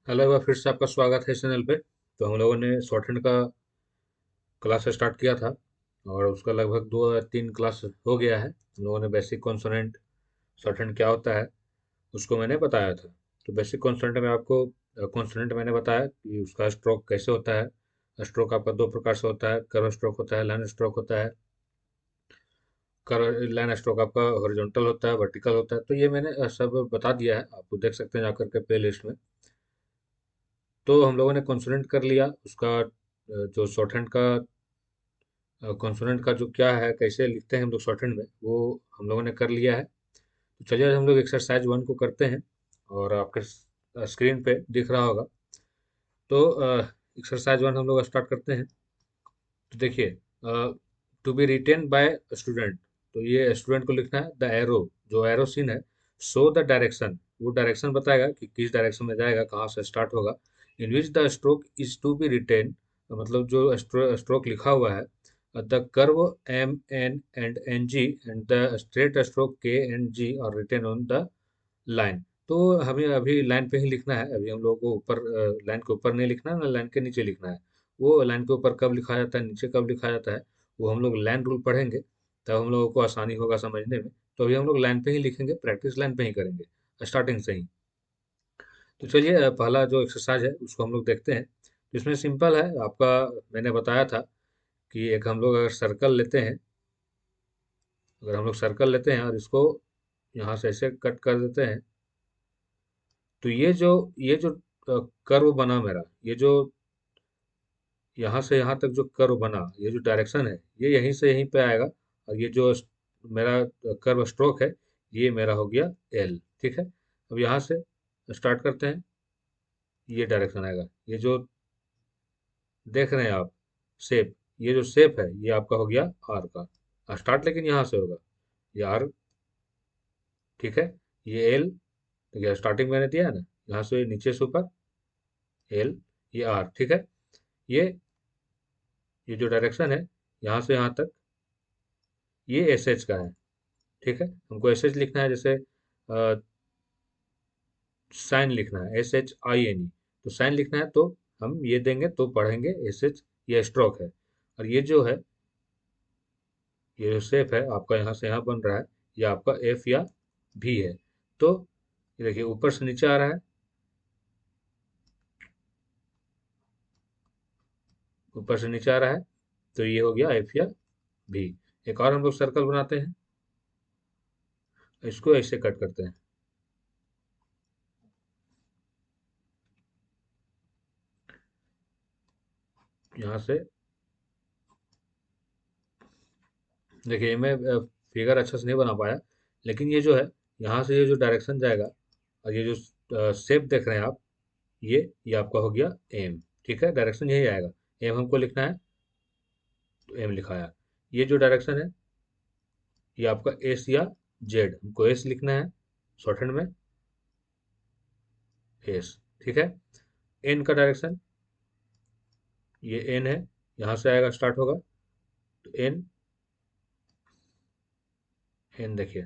Hello, एक बार फिर से आपका स्वागत है इस चैनल पे। तो हम लोगों ने शॉर्ट हैंड का क्लास स्टार्ट किया था और उसका लगभग 2 या 3 क्लास हो गया है। हम लोगों ने बेसिक कॉन्सोनेंट शॉर्ट हैंड क्या होता है उसको मैंने बताया था। तो बेसिक कॉन्सोनेंट में आपको कॉन्सोनेंट मैंने बताया कि उसका स्ट्रोक कैसे होता है। स्ट्रोक आपका 2 प्रकार से होता है, कर्व स्ट्रोक होता है, लाइन स्ट्रोक होता है। कर्व लाइन स्ट्रोक आपका हॉरिजॉन्टल होता है, वर्टिकल होता है। तो ये मैंने सब बता दिया है, आपको देख सकते हैं जाकर के प्ले लिस्ट में। तो हम लोगों ने कॉन्सोनेंट कर लिया उसका जो शॉर्ट हैंड का कॉन्सोनेंट का जो क्या है, कैसे लिखते हैं हम लोग शॉर्ट हैंड में, वो हम लोगों ने कर लिया है। तो चलिए आज हम लोग एक्सरसाइज 1 को करते हैं और आपके स्क्रीन पे दिख रहा होगा। तो एक्सरसाइज 1 हम लोग स्टार्ट करते हैं। तो देखिए, to be written by student, तो ये स्टूडेंट को लिखना है। द एरो, जो एरो सीन है, शो द डायरेक्शन, वो डायरेक्शन बताएगा कि किस डायरेक्शन में जाएगा, कहाँ से स्टार्ट होगा। In which the stroke is to be written, मतलब जो स्ट्रोक लिखा हुआ है, the curve M N and N G and the straight stroke K and G और रिटेन ऑन द लाइन। तो हमें अभी लाइन पे ही लिखना है। अभी हम लोगों को ऊपर लाइन के ऊपर नहीं लिखना है, ना लाइन के नीचे लिखना है। वो लाइन के ऊपर कब लिखा जाता है, नीचे कब लिखा जाता है, वो हम लोग लाइन रूल पढ़ेंगे, तब हम लोगों को आसानी होगा समझने में। तो अभी हम लोग लाइन पे ही लिखेंगे, प्रैक्टिस लाइन पे ही करेंगे स्टार्टिंग से ही। तो चलिए, पहला जो एक्सरसाइज है उसको हम लोग देखते हैं। तो इसमें सिंपल है आपका। मैंने बताया था कि एक हम लोग अगर सर्कल लेते हैं, अगर हम लोग सर्कल लेते हैं और इसको यहाँ से ऐसे कट कर देते हैं, तो ये जो कर्व बना मेरा, ये जो यहाँ से यहाँ तक जो कर्व बना, ये जो डायरेक्शन है, ये यहीं से यहीं पे आएगा। और ये जो मेरा कर्व स्ट्रोक है, ये मेरा हो गया एल। ठीक है, अब यहाँ से स्टार्ट करते हैं। ये डायरेक्शन आएगा, ये जो देख रहे हैं आप शेप, ये जो शेप है ये आपका हो गया आर का स्टार्ट, लेकिन यहाँ से होगा ये आर। ठीक है, ये एल, देखिए स्टार्टिंग मैंने दिया है ना, यहाँ से नीचे से ऊपर एल, ये आर। ठीक है, ये जो डायरेक्शन है यहाँ से यहाँ तक, ये एस एच का है। ठीक है, हमको एस एच लिखना है, जैसे साइन लिखना है, S H I N E. तो साइन लिखना है तो हम ये देंगे तो पढ़ेंगे एस एच, ये स्ट्रोक है। और ये जो है, ये जो शेप है आपका यहाँ से यहाँ बन रहा है, ये आपका एफ या भी है। तो ये देखिए ऊपर से नीचे आ रहा है, ऊपर से नीचे आ रहा है, तो ये हो गया एफ या भी। एक और हम लोग सर्कल बनाते हैं, इसको ऐसे कट करते हैं यहाँ से। देखिए मैं फिगर अच्छे से नहीं बना पाया, लेकिन ये जो है, यहाँ से ये जो डायरेक्शन जाएगा और ये जो शेप देख रहे हैं आप, ये आपका हो गया एम। ठीक है, डायरेक्शन यही आएगा। एम हमको लिखना है, तो एम लिखाया। ये जो डायरेक्शन है, ये आपका एस या जेड, हमको एस लिखना है शॉर्ट हैंड में, एस। ठीक है, एन का डायरेक्शन, ये एन है, यहाँ से आएगा स्टार्ट होगा, तो एन, एन देखिए।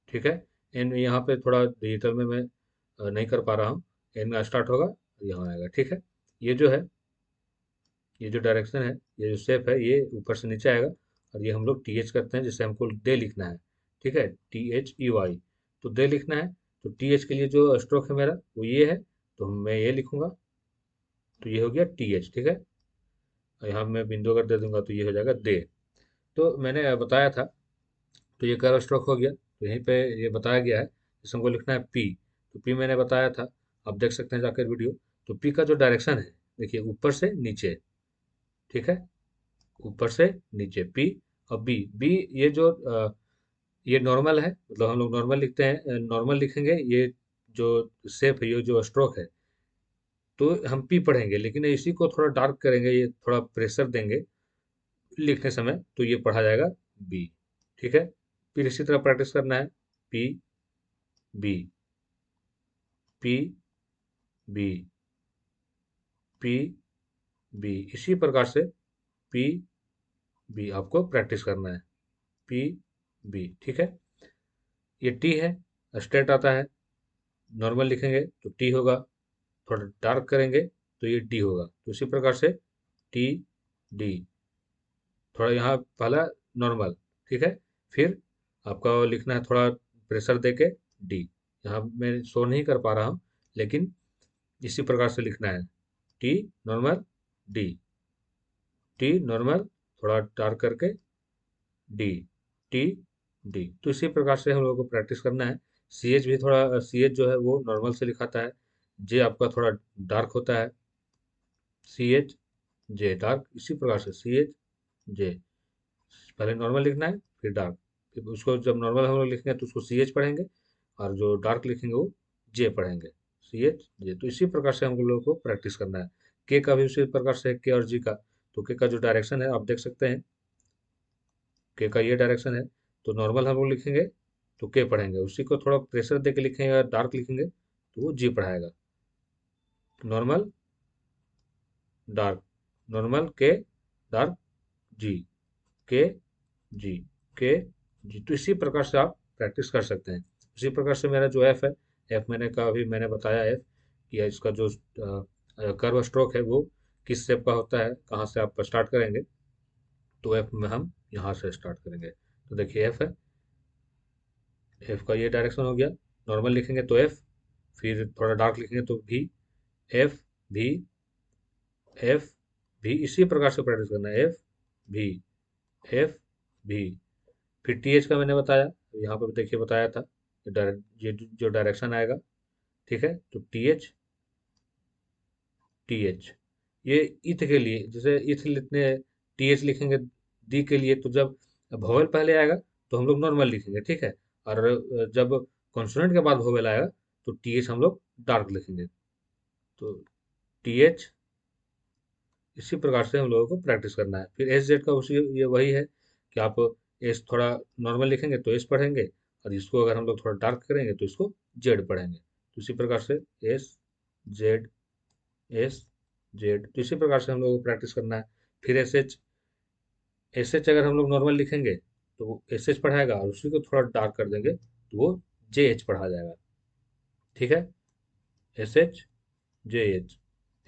ठीक है, एन यहाँ पे थोड़ा डिजिटल में मैं नहीं कर पा रहा हूँ। एन का स्टार्ट होगा, यहाँ आएगा। ठीक है, ये जो है, ये जो डायरेक्शन है, ये जो शेप है, ये ऊपर से नीचे आएगा। और ये हम लोग टी एच करते हैं, जिससे हमको दे लिखना है। ठीक है, टी एच ई वाई, तो दे लिखना है। तो टी एच के लिए जो स्ट्रोक है मेरा, वो ये है, तो मैं ये लिखूंगा, तो ये हो गया टी एच। ठीक है, और यहाँ मैं बिंदु अगर दे दूंगा तो ये हो जाएगा दे। तो मैंने बताया था, तो ये कर्व स्ट्रोक हो गया। तो यहीं पे ये बताया गया है, जिसमें हमको लिखना है पी। तो पी मैंने बताया था, आप देख सकते हैं जाकर वीडियो। तो पी का जो डायरेक्शन है, देखिए ऊपर से नीचे। ठीक है, ऊपर से नीचे पी। और बी, बी ये जो ये नॉर्मल है, मतलब हम लोग नॉर्मल लिखते हैं, नॉर्मल लिखेंगे। ये जो शेप है, ये जो स्ट्रोक है, तो हम पी पढ़ेंगे, लेकिन इसी को थोड़ा डार्क करेंगे, ये थोड़ा प्रेशर देंगे लिखने समय, तो ये पढ़ा जाएगा बी। ठीक है, फिर इसी तरह प्रैक्टिस करना है, P B, P B, P B, इसी प्रकार से पी बी आपको प्रैक्टिस करना है, पी बी। ठीक है, ये टी है, स्ट्रेट आता है, नॉर्मल लिखेंगे तो टी होगा, थोड़ा डार्क करेंगे तो ये डी होगा। तो इसी प्रकार से टी डी, थोड़ा यहाँ पहला नॉर्मल, ठीक है। फिर आपका लिखना है थोड़ा प्रेशर देके डी, यहाँ मैं शो नहीं कर पा रहा हूँ, लेकिन इसी प्रकार से लिखना है, T normal D, T normal थोड़ा डार्क करके डी, टी डी। तो इसी प्रकार से हम लोगों को प्रैक्टिस करना है। सी एच भी थोड़ा, सी एच जो है वो नॉर्मल से लिखाता है, जे आपका थोड़ा डार्क होता है, सी एच जे डार्क, इसी प्रकार से सी एच जे, पहले नॉर्मल लिखना है फिर डार्क, फिर उसको जब नॉर्मल हम लोग लिखेंगे तो उसको सी एच पढ़ेंगे, और जो डार्क लिखेंगे वो जे पढ़ेंगे, सी एच जे। तो इसी प्रकार से हम लोगों को प्रैक्टिस करना है। के का भी उसी प्रकार से है, के और जी का। तो के का जो डायरेक्शन है आप देख सकते हैं, के का ये डायरेक्शन है, तो नॉर्मल हम लोग लिखेंगे तो के पढ़ेंगे, उसी को थोड़ा प्रेशर दे के लिखेंगे या डार्क लिखेंगे तो वो जी पढ़ाएगा। नॉर्मल डार्क, नॉर्मल के डार्क जी, के जी, के जी। तो इसी प्रकार से आप प्रैक्टिस कर सकते हैं। उसी प्रकार से मेरा जो एफ है, एफ मैंने का अभी मैंने बताया एफ कि इसका जो कर्व स्ट्रोक है वो किस शेप का होता है, कहाँ से आप स्टार्ट करेंगे। तो एफ में हम यहाँ से स्टार्ट करेंगे। तो देखिए एफ है, एफ का ये डायरेक्शन हो गया, नॉर्मल लिखेंगे तो एफ, फिर थोड़ा डार्क लिखेंगे तो भी, एफ भी, एफ भी, इसी प्रकार से प्रैक्टिस करना है, एफ भी, एफ भी। फिर टी एच का मैंने बताया, यहाँ पर देखिए बताया था, ये जो डायरेक्शन आएगा, ठीक है। तो टी एच, टी एच, ये इथ के लिए, जैसे इथ लिखने टी एच लिखेंगे दी के लिए, तो जब वोवेल पहले आएगा तो हम लोग नॉर्मल लिखेंगे, ठीक है। और जब कॉन्सोनेंट के बाद वोवेल आएगा तो टी एच हम लोग डार्क लिखेंगे। तो टी एच, इसी प्रकार से हम लोगों को प्रैक्टिस करना है। फिर एस जेड का उसी ये वही है कि आप एस थोड़ा नॉर्मल लिखेंगे तो एस पढ़ेंगे, और इसको अगर हम लोग थोड़ा डार्क करेंगे तो इसको जेड पढ़ेंगे। तो इसी प्रकार से एस जेड, एस जेड, तो इसी प्रकार से हम लोगों को प्रैक्टिस करना है। फिर एस एच, एस एच अगर हम लोग नॉर्मल लिखेंगे तो वो एस एच पढ़ाएगा, और उसी को थोड़ा डार्क कर देंगे तो वो जे एच पढ़ा जाएगा, ठीक है। S H J H,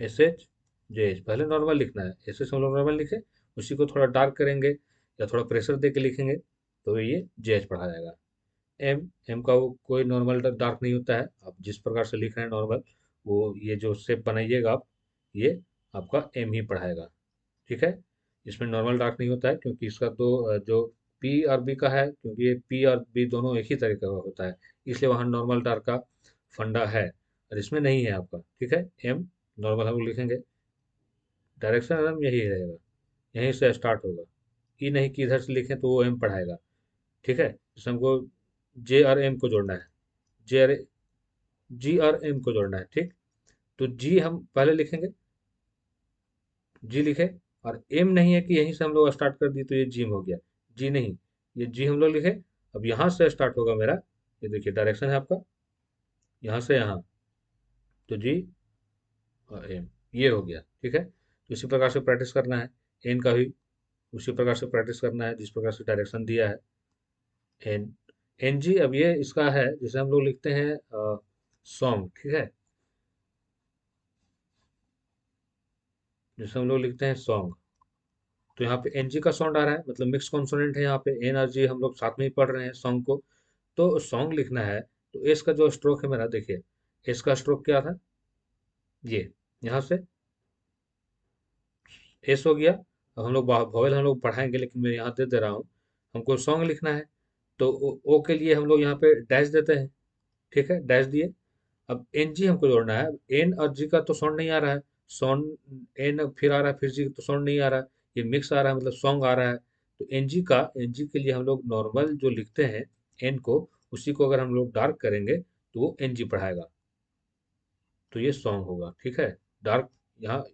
S H J H, पहले नॉर्मल लिखना है, एस एच हम लोग नॉर्मल लिखे, उसी को थोड़ा डार्क करेंगे या थोड़ा प्रेशर दे के लिखेंगे तो ये जे एच पढ़ा जाएगा। एम, एम का वो कोई नॉर्मल डार्क नहीं होता है, आप जिस प्रकार से लिख रहे हैं नॉर्मल, वो ये जो शेप बनाइएगा आप, ये आपका एम ही पढ़ाएगा, ठीक है। इसमें नॉर्मल डार्क नहीं होता है, क्योंकि इसका तो जो पी और बी का है, क्योंकि ये पी और बी दोनों एक ही तरीके का होता है, इसलिए वहाँ नॉर्मल डार्क का फंडा है, और इसमें नहीं है आपका, ठीक है। एम नॉर्मल हम लोग लिखेंगे, डायरेक्शन एकदम यही रहेगा, यहीं से स्टार्ट होगा। ई नहीं कि इधर से लिखें तो वो एम पढ़ाएगा, ठीक है। इसमें हमको जे और एम को जोड़ना है, जे और जी और एम को जोड़ना है, ठीक। तो जी हम पहले लिखेंगे, जी लिखे, और एम नहीं है कि यहीं से हम लोग स्टार्ट कर दिए तो ये जिम हो गया, जी नहीं, ये जी हम लोग लिखे। अब यहाँ से स्टार्ट होगा मेरा, ये देखिए डायरेक्शन है आपका, यहाँ से यहाँ, तो जी और एम, ये हो गया, ठीक है। तो इसी प्रकार से प्रैक्टिस करना है। एन का भी उसी प्रकार से प्रैक्टिस करना है जिस प्रकार से डायरेक्शन दिया है। एन, एन जी, अब ये इसका है जैसे हम लोग लिखते हैं सॉन्ग, ठीक है। जैसे हम लोग लिखते हैं सॉन्ग, तो यहाँ पे एन जी का साउंड आ रहा है, मतलब मिक्स कॉन्सोनेंट है, यहाँ पे एन और जी हम लोग साथ में ही पढ़ रहे हैं सॉन्ग को। तो सॉन्ग लिखना है, तो एस का जो स्ट्रोक है मेरा, देखिए एस का स्ट्रोक क्या था, ये यहाँ से एस हो गया। अब हम लोग वॉवेल हम लोग पढ़ाएंगे, लेकिन मैं यहाँ दे दे रहा हूँ, हमको सॉन्ग लिखना है, तो ओ के लिए हम लोग यहाँ पे डैश देते हैं, ठीक है, डैश दिए। अब एन जी हमको जोड़ना है, एन और जी का तो साउंड नहीं आ रहा है, साउंड एन फिर आ रहा है, फिर जी तो साउंड नहीं आ रहा है, ये मिक्स आ रहा है, मतलब सॉन्ग आ रहा है। तो एन जी का, एन जी के लिए हम लोग नॉर्मल जो लिखते हैं एन को, उसी को अगर हम लोग डार्क करेंगे तो वो एन जी पढ़ाएगा, तो ये सॉन्ग होगा, ठीक है। डार्क यहाँ,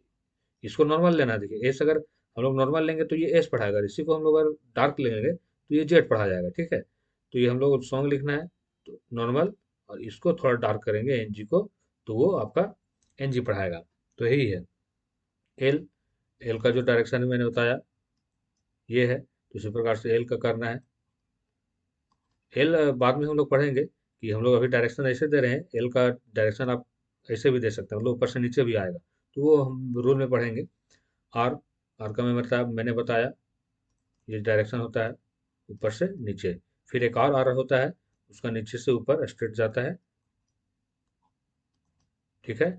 इसको नॉर्मल लेना है, देखिए एस अगर हम लोग नॉर्मल लेंगे तो ये एस पढ़ाएगा, इसी को हम लोग अगर डार्क लेंगे तो ये जेड पढ़ा जाएगा, ठीक है। तो ये हम लोग सॉन्ग लिखना है, तो नॉर्मल, और इसको थोड़ा डार्क करेंगे एन जी को, तो वो आपका एन जी पढ़ाएगा। तो यही है। एल, एल का जो डायरेक्शन मैंने बताया ये है, तो इसी प्रकार से एल का करना है, एल बाद में हम लोग पढ़ेंगे कि हम लोग अभी डायरेक्शन ऐसे दे रहे हैं, एल का डायरेक्शन आप ऐसे भी दे सकते हैं, मतलब ऊपर से नीचे भी आएगा, तो वो हम रूल में पढ़ेंगे। आर, आर का मैं मतलब मैंने बताया, ये डायरेक्शन होता है ऊपर से नीचे। फिर एक और आर होता है, उसका नीचे से ऊपर स्ट्रेट जाता है, ठीक है।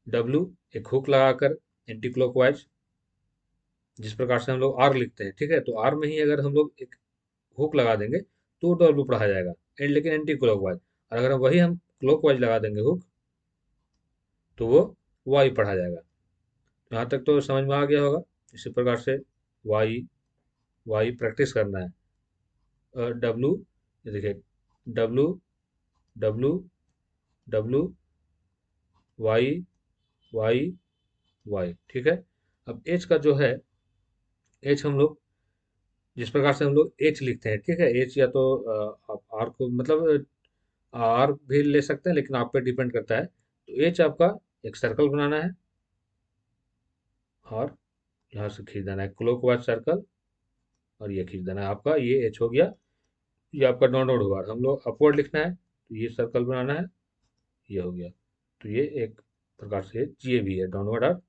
डब्लू, एक हुक लगाकर एंटी क्लॉकवाइज, जिस प्रकार से हम लोग आर लिखते हैं, ठीक है, तो आर में ही अगर हम लोग एक हुक लगा देंगे तो डब्लू पढ़ा जाएगा, लेकिन एंटी क्लॉकवाइज। और अगर हम क्लॉकवाइज लगा देंगे हुक, तो वो वाई पढ़ा जाएगा। यहाँ तक तो समझ में आ गया होगा। इसी प्रकार से वाई, वाई प्रैक्टिस करना है। डब्लू, ये देखिए, W, W, W, Y, Y, Y, ठीक है। अब एच का जो है, एच हम लोग जिस प्रकार से हम लोग एच लिखते हैं, ठीक है, एच या तो आप आर को मतलब आर भी ले सकते हैं, लेकिन आप पे डिपेंड करता है। तो एच आपका एक सर्कल बनाना है, और यहाँ से खींच देना है क्लॉकवाइज सर्कल, और ये खींच देना है आपका, ये एच हो गया। ये आपका डाउनवर्ड हुआ, हम लोग अपवर्ड लिखना है तो ये सर्कल बनाना है, ये हो गया। तो ये एक प्रकार से ये भी है डाउनवर्ड और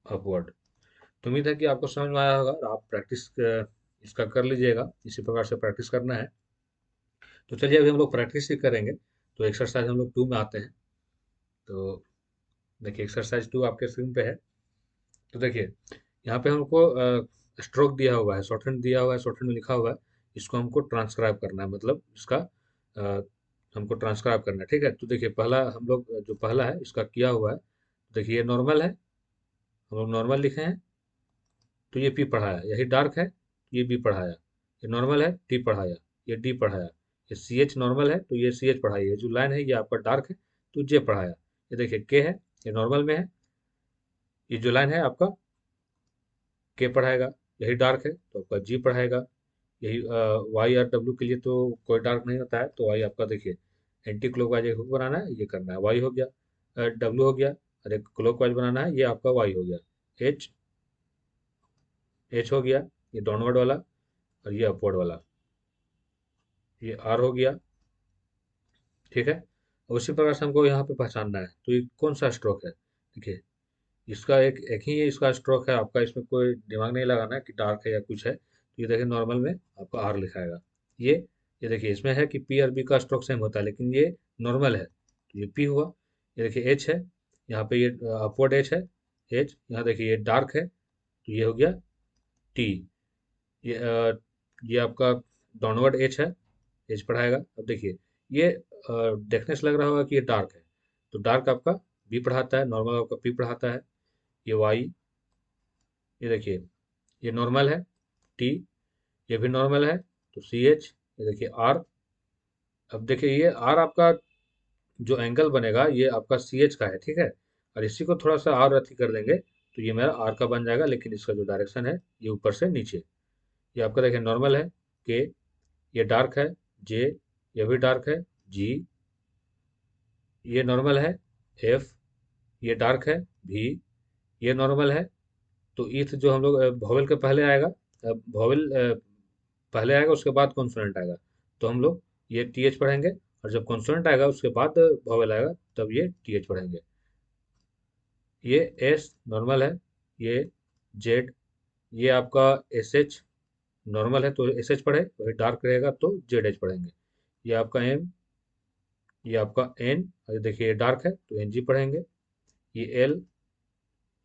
अपवर्ड। तो उम्मीद है कि आपको समझ में आया होगा, और आप प्रैक्टिस इसका कर लीजिएगा, इसी प्रकार से प्रैक्टिस करना है। तो चलिए अभी हम लोग प्रैक्टिस ही करेंगे। तो एक्सरसाइज हम लोग 2 में आते हैं। तो देखिए एक्सरसाइज 2 आपके स्क्रीन पे है। तो देखिए यहाँ पे हमको स्ट्रोक दिया हुआ है, शॉर्टहैंड दिया हुआ है, शॉर्टहैंड में लिखा हुआ है। इसको हमको ट्रांसक्राइब करना है, मतलब इसका हमको ट्रांसक्राइब करना है, ठीक है। तो देखिए पहला हम लोग जो पहला है इसका किया हुआ है, देखिए ये नॉर्मल है, हम लोग नॉर्मल लिखे हैं, तो ये पी पढ़ाया, यही डार्क है, ये बी पढ़ाया, ये नॉर्मल है, टी पढ़ाया, ये डी पढ़ाया, ये सी एच नॉर्मल है, तो ये सी एच पढ़ाई, ये जो लाइन है ये आपका डार्क है, तो जे पढ़ाया। ये देखिए के है, ये नॉर्मल में है, ये जो लाइन है आपका के पढ़ाएगा, यही डार्क है तो आपका जी पढ़ाएगा। यही वाई और डब्ल्यू के लिए तो कोई डार्क नहीं होता है, तो वाई आपका देखिए एंटी क्लॉकवाइज एक बनाना है, ये करना है, वाई हो गया, डब्ल्यू हो गया, और एक क्लॉकवाइज बनाना है, ये आपका वाई हो गया। एच, एच हो गया, ये डाउनवर्ड वाला, और ये अपवर्ड वाला, ये आर हो गया, ठीक है। और उसी प्रकार से हमको यहाँ पे पहचानना है, तो ये कौन सा स्ट्रोक है, देखिए इसका एक एक ही इसका स्ट्रोक है आपका, इसमें कोई दिमाग नहीं लगाना है कि डार्क है या कुछ है। तो ये देखिए नॉर्मल में आपका आर लिखाएगा। ये ये देखिए इसमें है कि पी और बी का स्ट्रोक सेम होता है, लेकिन ये नॉर्मल है तो ये पी हुआ। ये देखिए एच है, यहाँ पे ये अपवर्ड एच है, एच यहाँ देखिए ये डार्क है, तो ये हो गया टी। ये ये आपका डाउनवर्ड एच है, एच पढ़ाएगा। अब देखिए ये देखने से लग रहा होगा कि ये डार्क है, तो डार्क आपका बी पढ़ाता है, नॉर्मल आपका पी पढ़ाता है। ये वाई, ये देखिए ये नॉर्मल है, टी, ये भी नॉर्मल है, तो सी एच, ये देखिए आर। अब देखिए ये आर आपका जो एंगल बनेगा ये आपका सी एच का है, ठीक है। और इसी को थोड़ा सा और अथी कर देंगे तो ये मेरा आर का बन जाएगा, लेकिन इसका जो डायरेक्शन है ये ऊपर से नीचे। ये आपका देखिए नॉर्मल है, के, ये डार्क है, जे, ये भी डार्क है, जी, ये नॉर्मल है, एफ, ये डार्क है, भी, ये नॉर्मल है। तो ईथ जो हम लोग वॉवेल के पहले आएगा, वॉवेल पहले आएगा उसके बाद कॉन्सोनेंट आएगा, तो हम लोग ये टी एच पढ़ेंगे। और जब कॉन्सोनेंट आएगा उसके बाद वॉवेल आएगा, तब ये टी एच पढ़ेंगे। ये एस नॉर्मल है, ये जेड, ये आपका एस एच नॉर्मल है तो एस एच पढ़े, वही डार्क रहेगा तो जेड एच पढ़ेंगे। ये आपका एम, ये आपका एन, और देखिए ये डार्क है तो एन जी पढ़ेंगे। ये एल,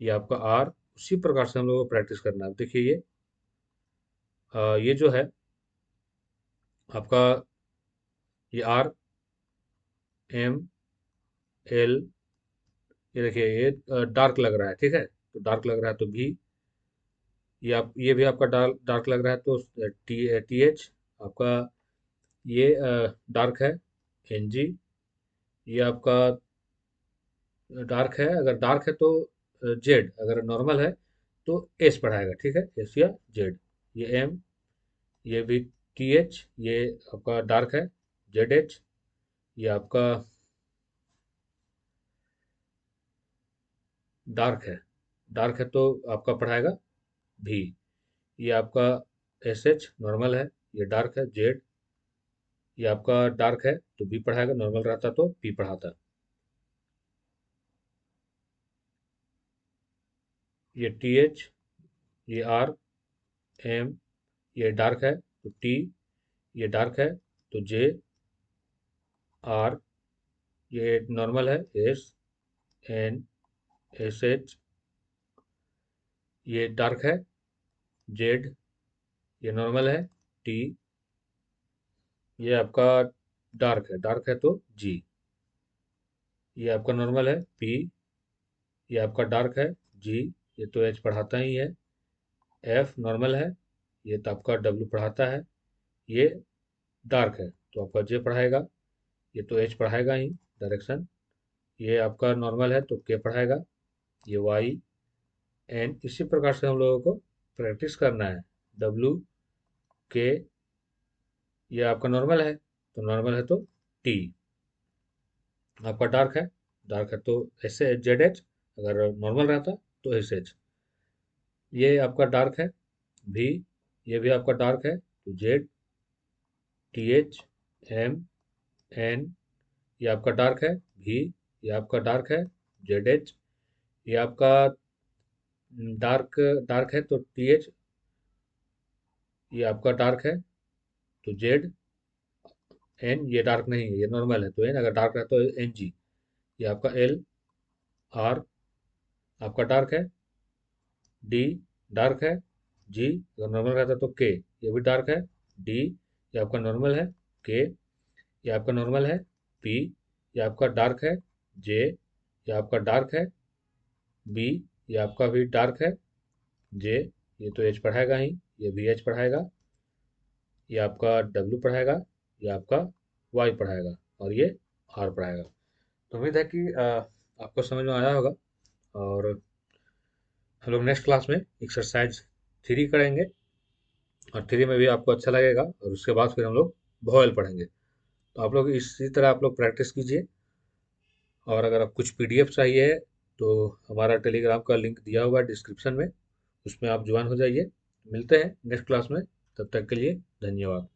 ये आपका आर। उसी प्रकार से हम लोगों को प्रैक्टिस करना है। देखिए ये जो है आपका, ये आर, एम, एल, ये देखिए ये डार्क लग रहा है, ठीक है, तो डार्क लग रहा है तो भी, ये भी आपका डार्क डार्क लग रहा है तो टी, टी एच आपका, ये डार्क है, एन जी, ये आपका डार्क है, अगर डार्क है तो जेड, अगर नॉर्मल है तो एस पढ़ाएगा, ठीक है, एस या जेड। ये एम, ये भी टी एच, ये आपका डार्क है, जेड एच, ये आपका डार्क है, डार्क है तो आपका पढ़ाएगा भी। ये आपका एस एच नॉर्मल है, ये डार्क है, जेड ये आपका डार्क है तो बी पढ़ाएगा, नॉर्मल रहता तो पी पढ़ाता। ये टी एच, ये आर, एम ये डार्क है तो टी, ये डार्क है तो जे, आर ये नॉर्मल है, एस, एन, एस एच ये डार्क है, जेड ये नॉर्मल है, टी ये आपका डार्क है तो जी, ये आपका नॉर्मल है, पी ये आपका डार्क है, जी ये तो एच पढ़ाता ही है, एफ नॉर्मल है, ये तो आपका डब्ल्यू पढ़ाता है, ये डार्क है तो आपका जे पढ़ाएगा, ये तो एच पढ़ाएगा ही डायरेक्शन, ये आपका नॉर्मल है तो के पढ़ाएगा, ये वाई, एन इसी प्रकार से हम लोगों को प्रैक्टिस करना है। डब्ल्यू, के ये आपका नॉर्मल है तो नॉर्मल है तो टी, आपका डार्क है तो एस एच, जेड एच, अगर नॉर्मल रहता तो एस एच, ये आपका डार्क है, भी ये भी आपका डार्क है तो Z, T H, M, N ये आपका डार्क है, भी ये आपका डार्क है, जेड एच ये आपका डार्क डार्क है तो टी एच ये आपका डार्क है तो जेड, एन ये डार्क नहीं है ये नॉर्मल है तो एन, अगर डार्क है तो एन जी ये आपका एल, आर आपका डार्क है, डी डार्क है, जी अगर नॉर्मल रहता तो के ये भी डार्क है, डी ये आपका नॉर्मल है, के ये आपका नॉर्मल है, पी ये आपका डार्क है, जे ये आपका डार्क है, बी ये आपका भी डार्क है, जे ये तो एच पढ़ाएगा ही, ये भी एच पढ़ाएगा, ये आपका डब्ल्यू पढ़ाएगा, ये आपका वाई पढ़ाएगा और ये आर पढ़ाएगा। तो उम्मीद है कि आपको समझ में आया होगा। और हम लोग नेक्स्ट क्लास में एक्सरसाइज 3 करेंगे और 3 में भी आपको अच्छा लगेगा और उसके बाद फिर हम लोग वोवेल पढ़ेंगे। तो आप लोग इसी तरह आप लोग प्रैक्टिस कीजिए। और अगर आप कुछ पीडीएफ चाहिए तो हमारा टेलीग्राम का लिंक दिया हुआ है डिस्क्रिप्शन में, उसमें आप ज्वाइन हो जाइए। मिलते हैं नेक्स्ट क्लास में, तब तक के लिए धन्यवाद।